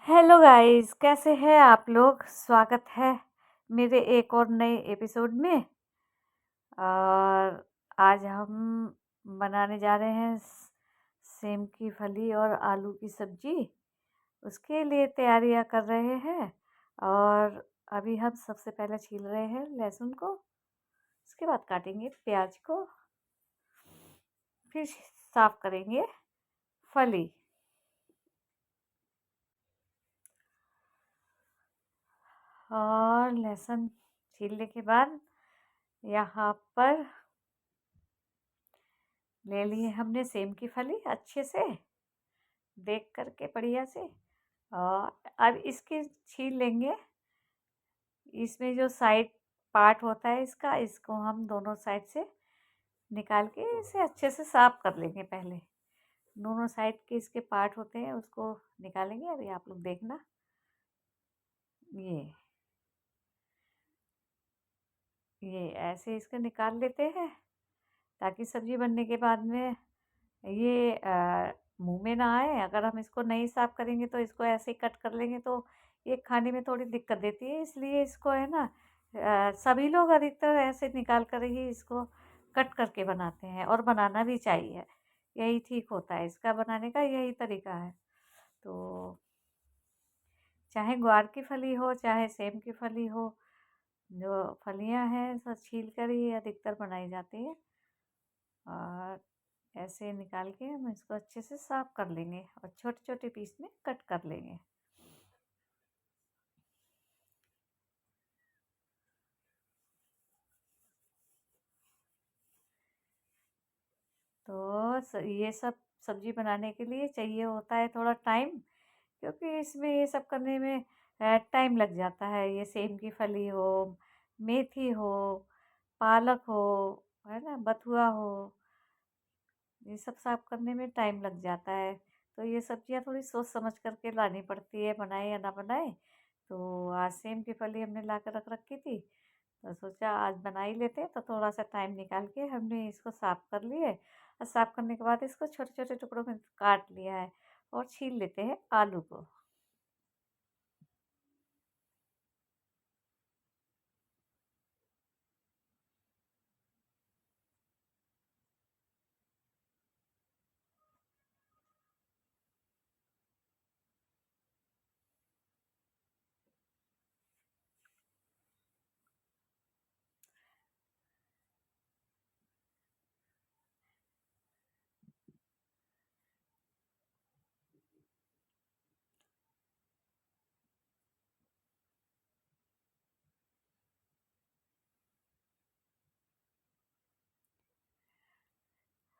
Hello guys, कैसे हैं आप लोग। स्वागत है मेरे एक और नए एपिसोड में। और आज हम बनाने जा रहे हैं सेम की फली और आलू की सब्जी। उसके लिए तैयारियां कर रहे हैं। और अभी हम सबसे पहले छील रहे हैं लहसुन को। उसके बाद काटेंगे प्याज को। फिर साफ करेंगे फली। और लहसुन छीलने के बाद यहाँ पर ले लिए हमने सेम की फली अच्छे से देख करके बढ़िया से। और अब इसके छील लेंगे। इसमें जो साइड पार्ट होता है इसका, इसको हम दोनों साइड से निकाल के इसे अच्छे से साफ कर लेंगे। पहले दोनों साइड के इसके पार्ट होते हैं उसको निकालेंगे। अभी आप लोग देखना। ये ऐसे इसको निकाल लेते हैं ताकि सब्जी बनने के बाद में ये मुंह में ना आए। अगर हम इसको नहीं साफ करेंगे तो इसको ऐसे ही कट कर लेंगे तो ये खाने में थोड़ी दिक्कत देती है। इसलिए इसको है ना, सभी लोग अधिकतर ऐसे निकाल कर ही इसको कट करके बनाते हैं और बनाना भी चाहिए। यही ठीक होता है, इसका बनाने का यही तरीका है। तो चाहे ग्वार की फली हो चाहे सेम की फली हो, जो फलियां हैं सब छील कर ही अधिकतर बनाई जाती है। और ऐसे निकाल के हम इसको अच्छे से साफ कर लेंगे और छोटे छोटे पीस में कट कर लेंगे। तो ये सब सब्जी बनाने के लिए चाहिए होता है थोड़ा टाइम, क्योंकि इसमें ये सब करने में टाइम लग जाता है। ये सेम की फली हो, मेथी हो, पालक हो, है ना, बथुआ हो, ये सब साफ करने में टाइम लग जाता है। तो ये सब्जियां थोड़ी सोच समझ करके लानी पड़ती है, बनाए या ना बनाए। तो आज सेम की फली हमने ला कर रख रखी थी, तो सोचा आज बना ही लेते हैं। तो थोड़ा सा टाइम निकाल के हमने इसको साफ कर लिए और साफ करने के बाद इसको छोटे छोटे टुकड़ों में काट लिया है। और छील लेते हैं आलू को।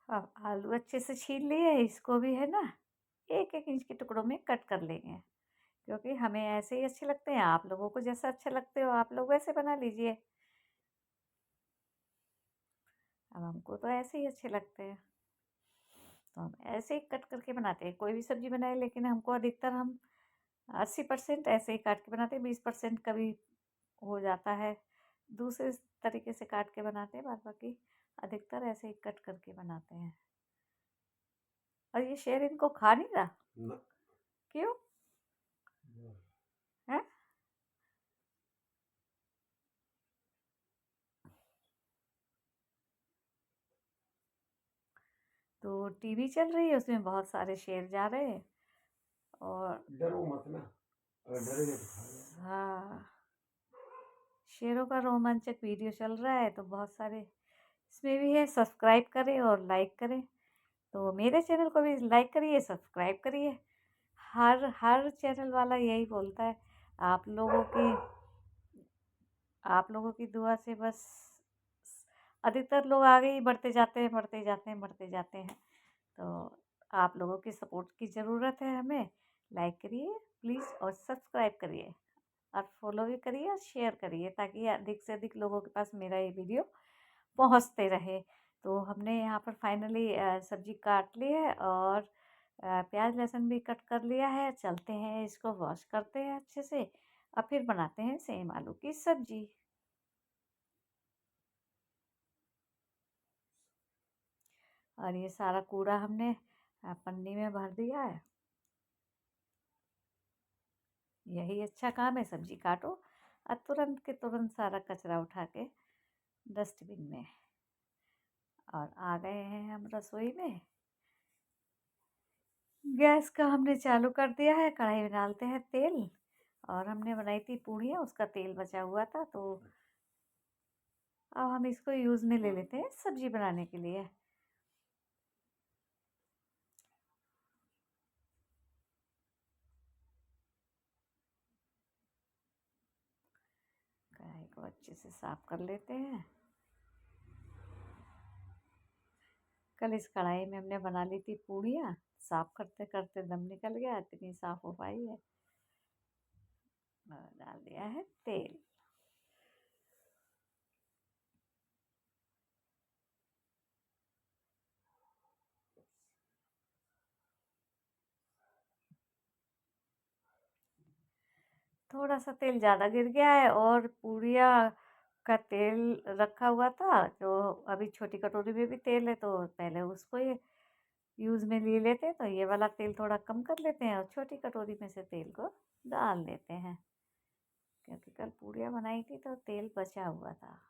अब आलू अच्छे से छील लिए, इसको भी है ना एक एक इंच के टुकड़ों में कट कर लेंगे। क्योंकि हमें ऐसे ही अच्छे लगते हैं, आप लोगों को जैसा अच्छा लगते हो आप लोग वैसे बना लीजिए। अब हमको तो ऐसे ही अच्छे लगते हैं, तो हम ऐसे ही कट करके बनाते हैं। कोई भी सब्जी बनाए, लेकिन हमको अधिकतर हम 80% ऐसे ही काट के बनाते हैं। 20% कभी हो जाता है दूसरे तरीके से काट के बनाते हैं, बाद बाकी अधिकतर ऐसे ही कट करके बनाते हैं। और ये शेर इनको खा नहीं रहा ना। क्यों है? तो टीवी चल रही है, उसमें बहुत सारे शेर जा रहे हैं। और डरो मत ना, अगर डरेगा तो खा जाएगा। हाँ, शेरों का रोमांचक वीडियो चल रहा है, तो बहुत सारे इसमें भी है। सब्सक्राइब करें और लाइक करें। तो मेरे चैनल को भी लाइक करिए, सब्सक्राइब करिए। हर हर चैनल वाला यही बोलता है। आप लोगों की आप लोगों की दुआ से बस अधिकतर लोग आगे ही बढ़ते जाते हैं, बढ़ते जाते हैं, बढ़ते जाते हैं। तो आप लोगों की सपोर्ट की ज़रूरत है हमें। लाइक करिए प्लीज़ और सब्सक्राइब करिए और फॉलो भी करिए और शेयर करिए, ताकि अधिक से अधिक लोगों के पास मेरा ये वीडियो पहुंचते रहे। तो हमने यहाँ पर फाइनली सब्जी काट ली है और प्याज लहसुन भी कट कर लिया है। चलते हैं इसको वॉश करते हैं अच्छे से और फिर बनाते हैं सेम आलू की सब्जी। और ये सारा कूड़ा हमने पन्नी में भर दिया है। यही अच्छा काम है, सब्जी काटो और तुरंत के तुरंत सारा कचरा उठा के डस्टबिन में। और आ गए हैं हम रसोई में। गैस का हमने चालू कर दिया है, कढ़ाई में डालते हैं तेल। और हमने बनाई थी पूड़ियाँ, उसका तेल बचा हुआ था, तो अब हम इसको यूज़ में ले लेते हैं सब्जी बनाने के लिए। कढ़ाई को अच्छे से साफ कर लेते हैं। कल इस कढ़ाई में हमने बना ली थी पूड़ियाँ, साफ करते करते दम निकल गया, इतनी साफ हो पाई है। और डाल दिया है तेल। थोड़ा सा तेल ज़्यादा गिर गया है, और पूड़ियाँ का तेल रखा हुआ था, जो अभी छोटी कटोरी में भी तेल है, तो पहले उसको ये यूज़ में ले लेते हैं। तो ये वाला तेल थोड़ा कम कर लेते हैं और छोटी कटोरी में से तेल को डाल देते हैं, क्योंकि कल पूड़ियाँ बनाई थी तो तेल बचा हुआ था।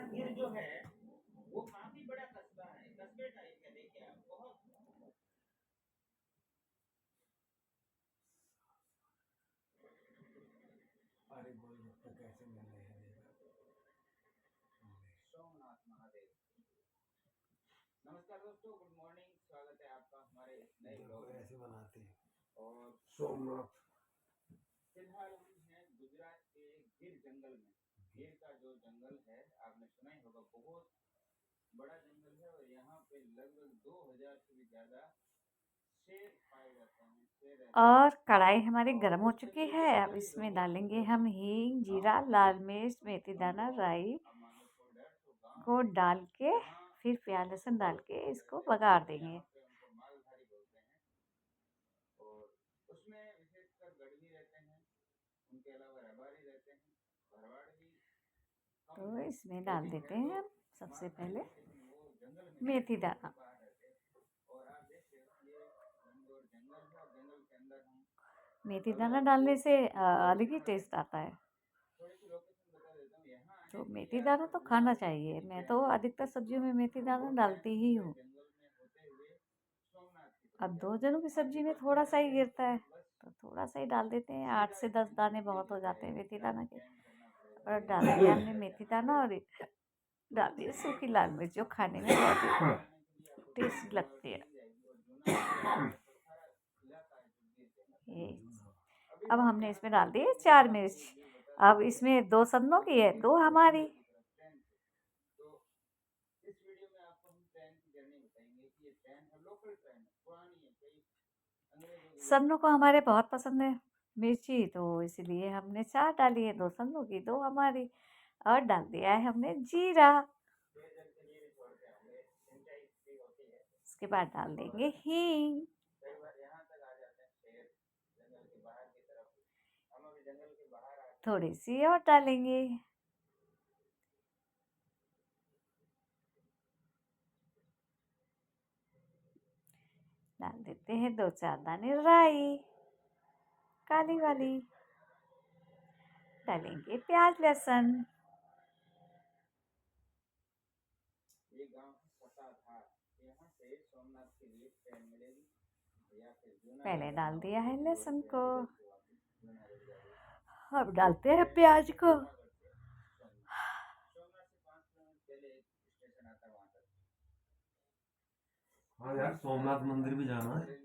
गिर जो है वो काफी बड़ा कस्बा है, कस्बे टाइप का। देखिए आप बहुत अरे गोलगप्पे कैसे मिल रहे हैं सोमनाथ महादेव। नमस्कार दोस्तों, गुड मॉर्निंग, स्वागत है आपका हमारे इस नए ब्लॉग में। ऐसे बनाते हैं और सोमनाथ। फिलहाल हम हैं गुजरात के गिर जंगल में। गिर का जो जंगल है आपने सुना ही होगा, बहुत बड़ा जंगल है, और यहाँ पे लगभग 2000 से भी ज्यादा शेर पाए जाते हैं। शेर और कढ़ाई हमारी गर्म हो चुकी है। अब इसमें डालेंगे हम हींग, जीरा, लाल मिर्च, मेथी दाना, राई को डाल के फिर प्याज लहसुन डाल के इसको बघार देंगे। और उसमें विशेषकर गढ़वी रहते हैं, उनके अलावा रबारी रहते हैं, भरवाड़ भी। तो इसमें डाल देते हैं हम सबसे पहले मेथी दाना। और आप देखते हो ये घनघोर जंगल है, और जंगल के अंदर हम मेथी दाना डालने से अलग ही टेस्ट आता है। थोड़ी सी लोकेशन बता देता हूँ। यहाँ तो मेथी दाना तो खाना चाहिए। मैं तो अधिकतर सब्जियों में मेथी दाना डालती ही हूँ। जंगल में होते हुए सोमनाथ की अब 2 जनों की सब्जी में थोड़ा सा ही गिरता है, तो थोड़ा सा ही डाल देते हैं। 8 से 10 दाने बहुत हो जाते हैं मेथी दाना के। और डाल दिया हमने मेथी दाना, और डाल दिए सूखी लाल मिर्च, जो खाने में बहुत ही टेस्टी लगती है। ये अब हमने इसमें डाल दिए 4 मिर्च। अब इसमें 2 सन्नों की है, 2 हमारी। इस वीडियो में आपको हम ट्रेन की जर्नी बताएंगे कि ये ट्रेन है, लोकल ट्रेन है, पुरानी है, कई अंग्रेजों के सन्नों को हमारे बहुत पसंद है मिर्ची, तो इसलिए हमने 4 डाली है, 2 सन्नों की, 2 हमारी। और डाल दिया है हमने जीरा। उसके बाद डाल देंगे हींग। थोड़ी सी और डालेंगे। डाल देते हैं 2-4 दाने राई, काली वाली। डालेंगे प्याज लहसुन। ये गांव सताधार, यहाँ से सोमनाथ के लिए ट्रेन मिलेगी, या फिर पहले डाल दिया है लहसुन को, जूनागढ़ अब डालते हैं प्याज को। सोमनाथ से 5 किलोमीटर पहले एक स्टेशन आता है, वहां तक। हाँ यार, सोमनाथ मंदिर भी जाना है।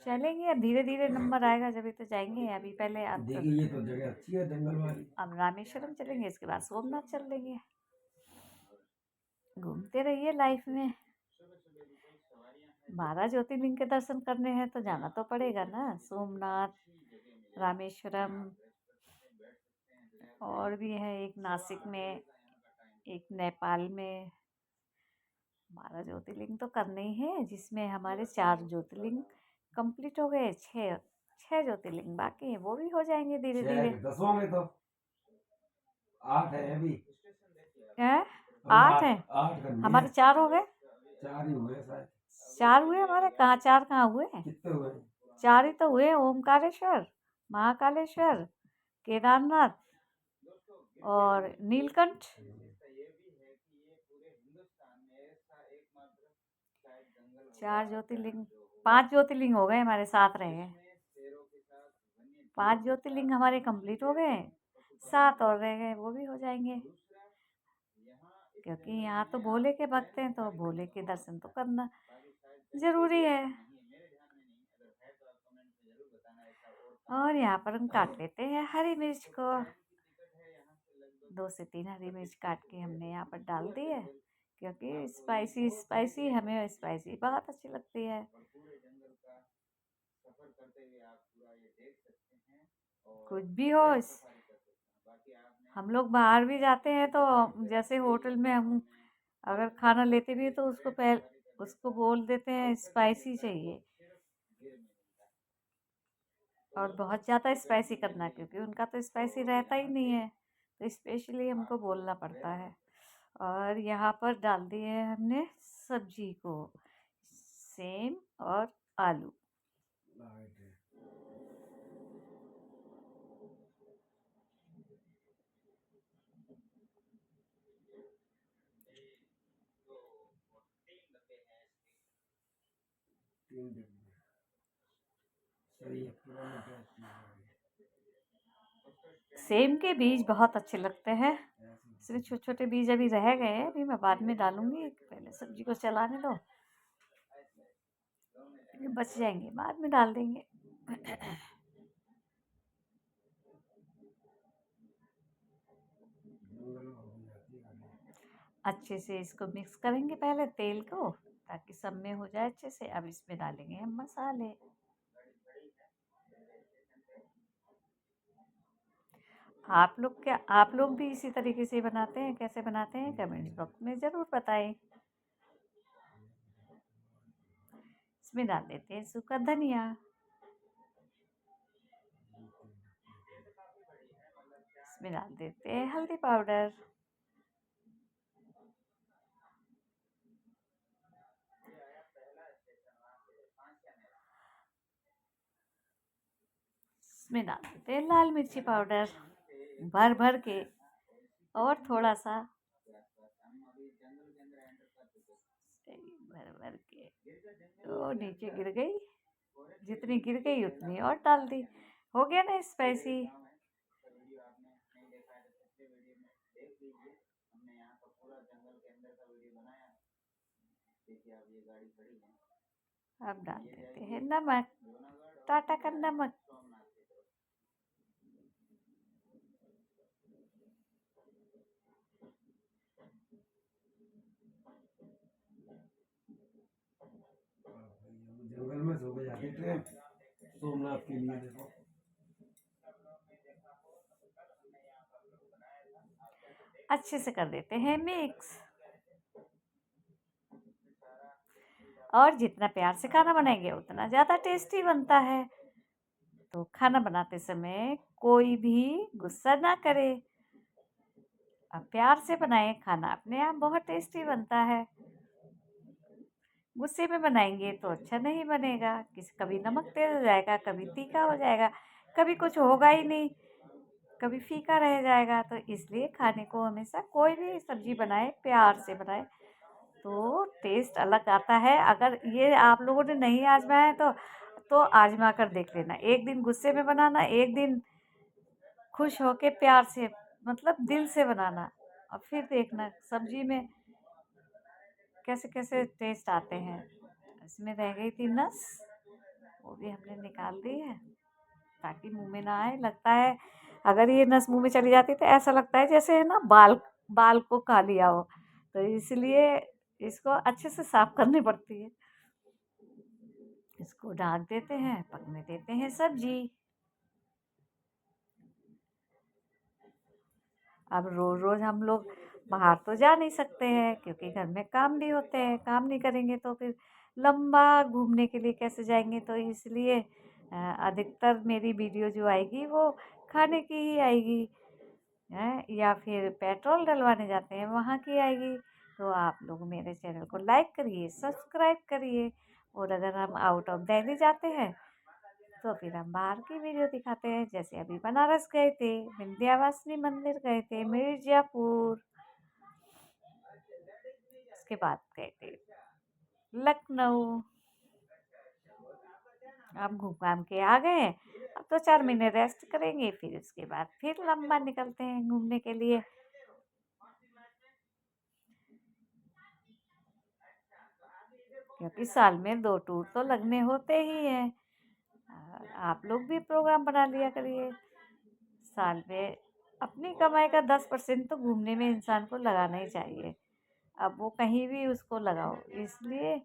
चलेंगे, अब धीरे धीरे नंबर आएगा जब तो जाएंगे। अभी पहले अब देखिए ये तो जगह अच्छी है, जंगल वाली। अब रामेश्वरम चलेंगे, इसके बाद सोमनाथ चल लेंगे। घूमते रहिए लाइफ में। 12 ज्योतिर्लिंग के दर्शन करने हैं तो जाना तो पड़ेगा ना। सोमनाथ, रामेश्वरम, और भी है एक नासिक में, एक नेपाल में। 12 ज्योतिर्लिंग तो करने ही है, जिसमें हमारे 4 ज्योतिर्लिंग कंप्लीट हो गए। 6 ज्योतिर्लिंग बाकी हैं, वो भी हो जाएंगे धीरे धीरे। 10 में तो 8 है अभी। हैं? 8 हैं? 8 करनी है। हमारे 4 हो गए। 4 ही हुए शायद। 4 हुए हमारे? कहाँ 4 कहाँ हुए हैं? कितने हुए? 4 ही तो हुए। ओमकारेश्वर, महाकालेश्वर, केदारनाथ और नीलकंठ। 4 ज्योतिर्लिंग, 5 ज्योतिर्लिंग हो गए हमारे, 7 रहे हैं। 5 ज्योतिर्लिंग हमारे कंप्लीट हो गए, 7 और रह गए, वो भी हो जाएंगे। क्योंकि यहाँ तो भोले के भक्त हैं, तो भोले के दर्शन तो करना जरूरी है। और यहाँ पर हम काट लेते हैं हरी मिर्च को। 2 से 3 हरी मिर्च काट के हमने यहाँ पर डाल दी है, क्योंकि स्पाइसी स्पाइसी हमें स्पाइसी बहुत अच्छी लगती है। कुछ भी हो, हम लोग बाहर भी जाते हैं तो जैसे होटल में हम अगर खाना लेते भी तो उसको बोल देते हैं स्पाइसी चाहिए, और बहुत ज़्यादा स्पाइसी करना, क्योंकि उनका तो स्पाइसी रहता ही नहीं है, तो स्पेशली हमको बोलना पड़ता है। और यहाँ पर डाल दिए हैं हमने सब्जी को, सेम और आलू। सेम के बीज बहुत अच्छे लगते हैं, इसमें छोटे छोटे बीज अभी रह गए हैं, अभी मैं बाद में डालूंगी, पहले सब्जी को चलाने दो, ये बच जाएंगे, बाद में डाल देंगे। अच्छे से इसको मिक्स करेंगे पहले तेल को, ताकि सब में हो जाए अच्छे से। अब इसमें डालेंगे हम मसाले। आप लोग भी इसी तरीके से बनाते हैं? कैसे बनाते हैं कमेंट्स बॉक्स में ज़रूर बताएं। इसमें डाल देते हैं सूखा धनिया, इसमें डाल देते हैं हल्दी पाउडर, इसमें डाल देते हैं लाल मिर्ची पाउडर भर भर के, और थोड़ा सा भर भर के। तो नीचे गिर गई, जितनी गिर गई उतनी और डाल दी। हो गया ना स्पाइसी। अब डाल देते हैं नमक, टाटा का नमक। जंगल में सो जाती ट्रेन सोमनाथ के लिए। देखो अच्छे से कर देते हैं मिक्स। और जितना प्यार से खाना बनाएंगे उतना ज़्यादा टेस्टी बनता है। तो खाना बनाते समय कोई भी गुस्सा ना करे, अब प्यार से बनाए, खाना अपने आप बहुत टेस्टी बनता है। गुस्से में बनाएंगे तो अच्छा नहीं बनेगा, कभी नमक तेज हो जाएगा, कभी तीखा हो जाएगा, कभी कुछ होगा ही नहीं, कभी फीका रह जाएगा। तो इसलिए खाने को हमेशा कोई भी सब्जी बनाए प्यार से बनाए, तो टेस्ट अलग आता है। अगर ये आप लोगों ने नहीं आजमाया तो आजमा कर देख लेना। एक दिन गुस्से में बनाना, एक दिन खुश होके प्यार से, मतलब दिल से बनाना, और फिर देखना सब्जी में कैसे कैसे टेस्ट आते हैं। इसमें रह गई थी नस, वो भी हमने निकाल दी है, ताकि मुंह में ना आए। लगता है अगर ये नस मुंह में चली जाती तो ऐसा लगता है जैसे है ना बाल को खा लिया हो, तो इसलिए इसको अच्छे से साफ करनी पड़ती है। इसको ढक देते हैं, पकने देते हैं सब्जी। अब रोज रोज हम लोग बाहर तो जा नहीं सकते हैं क्योंकि घर में काम भी होते हैं, काम नहीं करेंगे तो फिर लंबा घूमने के लिए कैसे जाएंगे। तो इसलिए अधिकतर मेरी वीडियो जो आएगी वो खाने की ही आएगी, हैं, या फिर पेट्रोल डलवाने जाते हैं वहाँ की आएगी। तो आप लोग मेरे चैनल को लाइक करिए, सब्सक्राइब करिए। और अगर हम आउट ऑफ दिल्ली जाते हैं तो फिर हम बाहर की वीडियो दिखाते हैं। जैसे अभी बनारस गए थे, विंध्यावासिनी मंदिर गए थे, मिर्जापुर, उसके बाद गए थे लखनऊ। अब घूम घाम के आ गए, अब तो 4 महीने रेस्ट करेंगे, फिर उसके बाद फिर लंबा निकलते हैं घूमने के लिए। क्योंकि साल में 2 टूर तो लगने होते ही हैं। आप लोग भी प्रोग्राम बना लिया करिए। साल में अपनी कमाई का 10% तो घूमने में इंसान को लगाना ही चाहिए। अब वो कहीं भी उसको लगाओ, इसलिए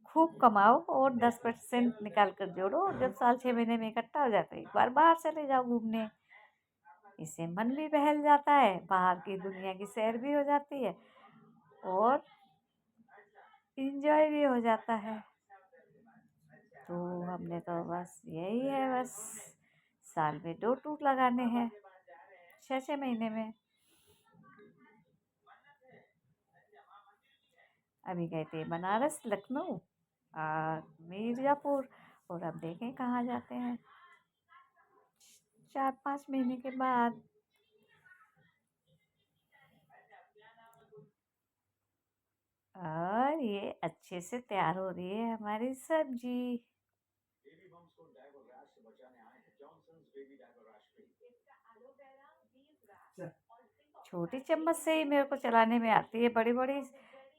खूब कमाओ और 10% निकाल कर जोड़ो। जब साल 6 महीने में इकट्ठा हो जाता है, एक बार बाहर चले जाओ घूमने। इससे मन भी बहल जाता है, बाहर की दुनिया की सैर भी हो जाती है और इंजॉय भी हो जाता है। तो हमने तो बस यही है, बस साल में 2 टूर लगाने हैं 6-6 महीने में। अभी गए थे बनारस, लखनऊ और मिर्ज़ापुर, और अब देखें कहाँ जाते हैं 4-5 महीने के बाद। और ये अच्छे से तैयार हो रही है हमारी सब्जी। छोटी चम्मच से ही मेरे को चलाने में आती है, बड़ी बड़ी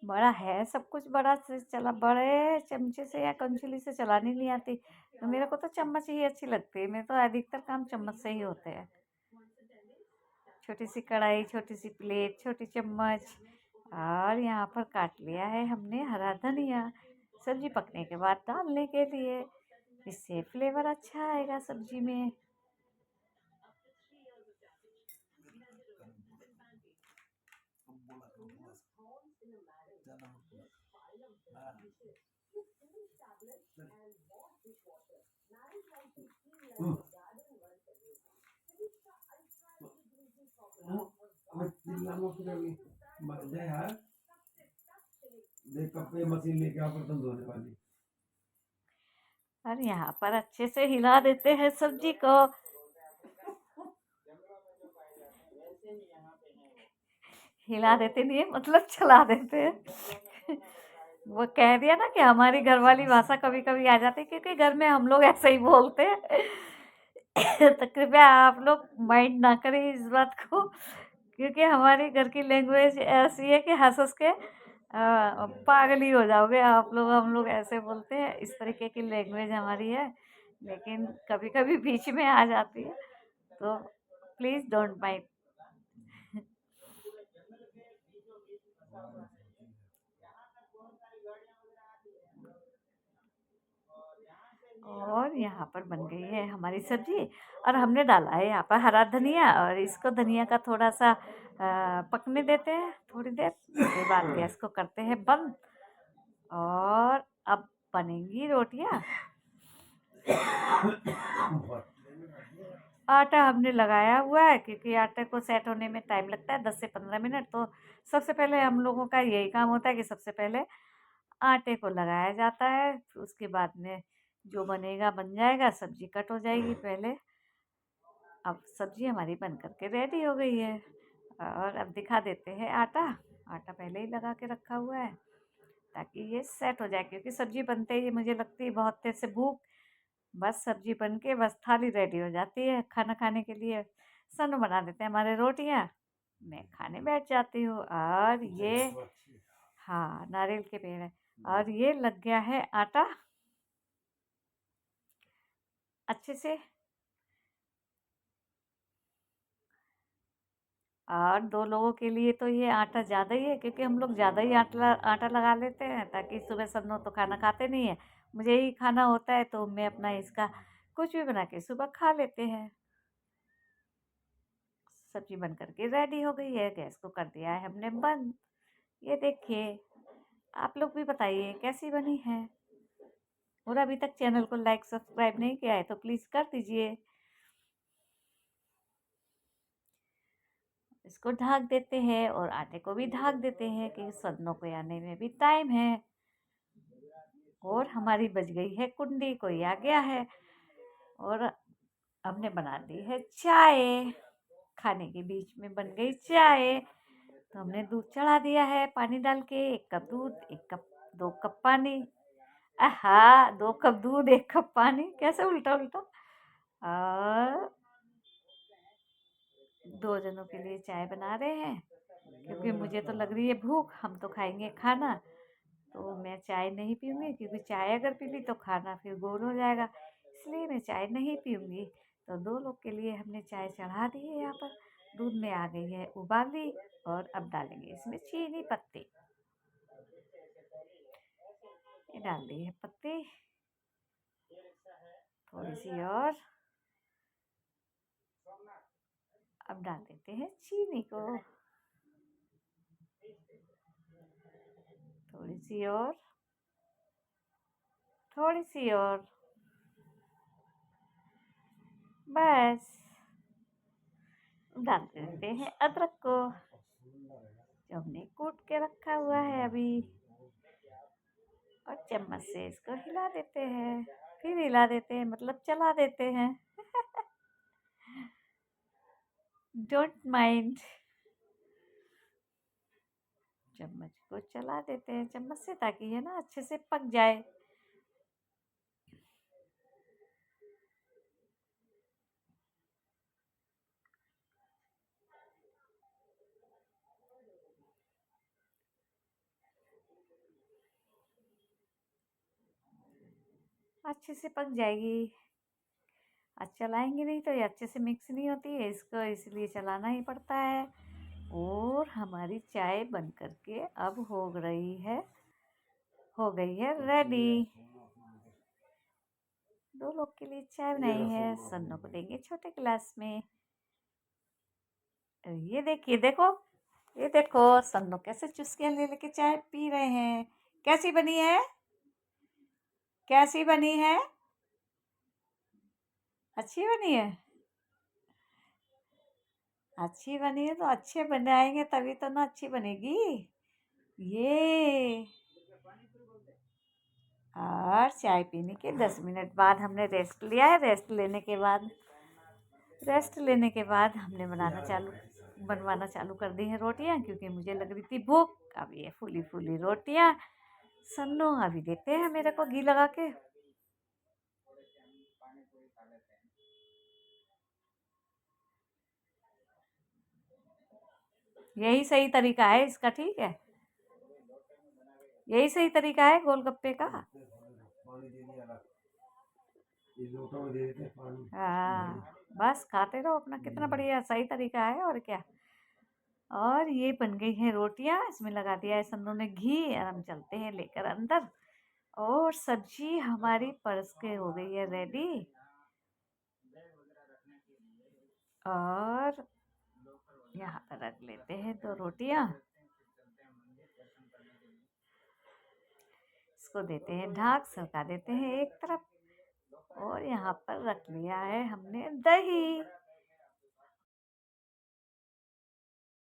बड़ा है सब कुछ, बड़ा से चला, बड़े चमचे से या कंचुली से चलानी नहीं आती। तो मेरे को तो चम्मच ही अच्छी लगती है, मेरे तो अधिकतर काम चम्मच से ही होते हैं। छोटी सी कढ़ाई, छोटी सी प्लेट, छोटी चम्मच। और यहाँ पर काट लिया है हमने हरा धनिया, सब्जी पकने के बाद डालने के लिए, इससे फ्लेवर अच्छा आएगा सब्जी में। देख कपड़े मशीन लेके आ बर्तन धोने वाली। और यहाँ पर अच्छे से हिला देते हैं सब्जी को। हिला देते नहीं है, मतलब चला देते हैं। वो कह दिया ना कि हमारी घरवाली भाषा कभी कभी आ जाती है, क्योंकि घर में हम लोग ऐसे ही बोलते हैं। तो कृपया आप लोग माइंड ना करें इस बात को, क्योंकि हमारी घर की लैंग्वेज ऐसी है कि हंस हंस के पागल ही हो जाओगे आप लोग। हम लोग ऐसे बोलते हैं, इस तरीके की लैंग्वेज हमारी है, लेकिन कभी कभी बीच में आ जाती है, तो प्लीज़ डोंट माइंड। और यहाँ पर बन गई है हमारी सब्जी, और हमने डाला है यहाँ पर हरा धनिया, और इसको धनिया का थोड़ा सा पकने देते हैं थोड़ी देर, उसके बाद गैस को करते हैं बंद। और अब बनेंगी रोटियाँ। आटा हमने लगाया हुआ है, क्योंकि आटे को सेट होने में टाइम लगता है 10 से 15 मिनट। तो सबसे पहले हम लोगों का यही काम होता है कि सबसे पहले आटे को लगाया जाता है, फिर उसके बाद में जो बनेगा बन जाएगा, सब्जी कट हो जाएगी पहले। अब सब्जी हमारी बन करके रेडी हो गई है, और अब दिखा देते हैं आटा। आटा पहले ही लगा के रखा हुआ है ताकि ये सेट हो जाए, क्योंकि सब्जी बनते ही मुझे लगती है बहुत तेज से भूख, बस सब्जी बन के बस थाली रेडी हो जाती है खाना खाने के लिए। सन्नू बना देते हैं हमारे रोटियां, मैं खाने बैठ जाती हूँ। और ये, हाँ, नारियल के पेड़ है, और ये लग गया है आटा अच्छे से। और 2 लोगों के लिए तो ये आटा ज़्यादा ही है, क्योंकि हम लोग ज़्यादा ही आटा आटा लगा लेते हैं, ताकि सुबह सन्नो तो खाना खाते नहीं है, मुझे ही खाना होता है, तो मैं अपना इसका कुछ भी बना के सुबह खा लेते हैं। सब्जी बन करके रेडी हो गई है। गैस को कर दिया है हमने बंद। ये देखिए, आप लोग भी बताइए कैसी बनी है। और अभी तक चैनल को लाइक सब्सक्राइब नहीं किया है तो प्लीज़ कर दीजिए। इसको ढक देते हैं और आटे को भी ढक देते हैं कि सन्नों को आने में भी टाइम है। और हमारी बज गई है कुंडी, कोई आ गया है। और हमने बना दी है चाय। खाने के बीच में बन गई चाय। तो हमने दूध चढ़ा दिया है पानी डाल के। 1 कप दूध, 2 कप पानी। आहा, 2 कप दूध 1 कप पानी, कैसे उल्टा उल्टा। और 2 जनों के लिए चाय बना रहे हैं क्योंकि मुझे तो लग रही है भूख। हम तो खाएंगे खाना, तो मैं चाय नहीं पीऊँगी क्योंकि चाय अगर पी ली तो खाना फिर गोल हो जाएगा, इसलिए मैं चाय नहीं पीऊँगी। तो 2 लोग के लिए हमने चाय चढ़ा दी है। यहाँ पर दूध में आ गई है उबाली और अब डालेंगे इसमें चीनी पत्ती। ये डाल दी है पत्ती, थोड़ी सी और। अब डाल देते हैं चीनी को, थोड़ी सी और, थोड़ी सी और, बस। डाल देते हैं अदरक को जो हमने कूट के रखा हुआ है अभी। और चम्मच से इसको हिला देते हैं, फिर हिला देते हैं, मतलब चला देते हैं। Don't mind. चम्मच को चला देते हैं चम्मच से ताकि ये ना अच्छे से पक जाए। अच्छे से पक जाएगी। आज चलाएंगे नहीं तो ये अच्छे से मिक्स नहीं होती है, इसको इसलिए चलाना ही पड़ता है। और हमारी चाय बन करके अब हो गई है रेडी। 2 लोग के लिए चाय बनाई है, सन्नों को देंगे छोटे गिलास में। ये देखिए, ये देखो सन्नों कैसे चुस्कियाँ ले लेके चाय पी रहे हैं। कैसी बनी है? कैसी बनी है? अच्छी बनी है। अच्छी बनी है तो अच्छे बनाएंगे तभी तो ना अच्छी बनेगी। ये और चाय पीने के 10 मिनट बाद हमने रेस्ट लिया है। रेस्ट लेने के बाद हमने बनवाना चालू कर दी है रोटियां, क्योंकि मुझे लग रही थी भूख। अब ये फूली फूली रोटियां सन्नो अभी देते हैं मेरे को घी लगा के। यही सही तरीका है इसका, ठीक है, यही सही तरीका है गोलगप्पे का। हाँ, बस खाते रहो अपना, कितना बढ़िया सही तरीका है और क्या। और ये बन गई है रोटियां, इसमें लगा दिया है सन्नू ने घी और हम चलते हैं लेकर अंदर। और सब्जी हमारी परस के हो गई है रेडी। और यहाँ पर रख लेते हैं 2 रोटियां, इसको देते हैं ढक, सरका देते हैं एक तरफ। और यहाँ पर रख लिया है हमने दही।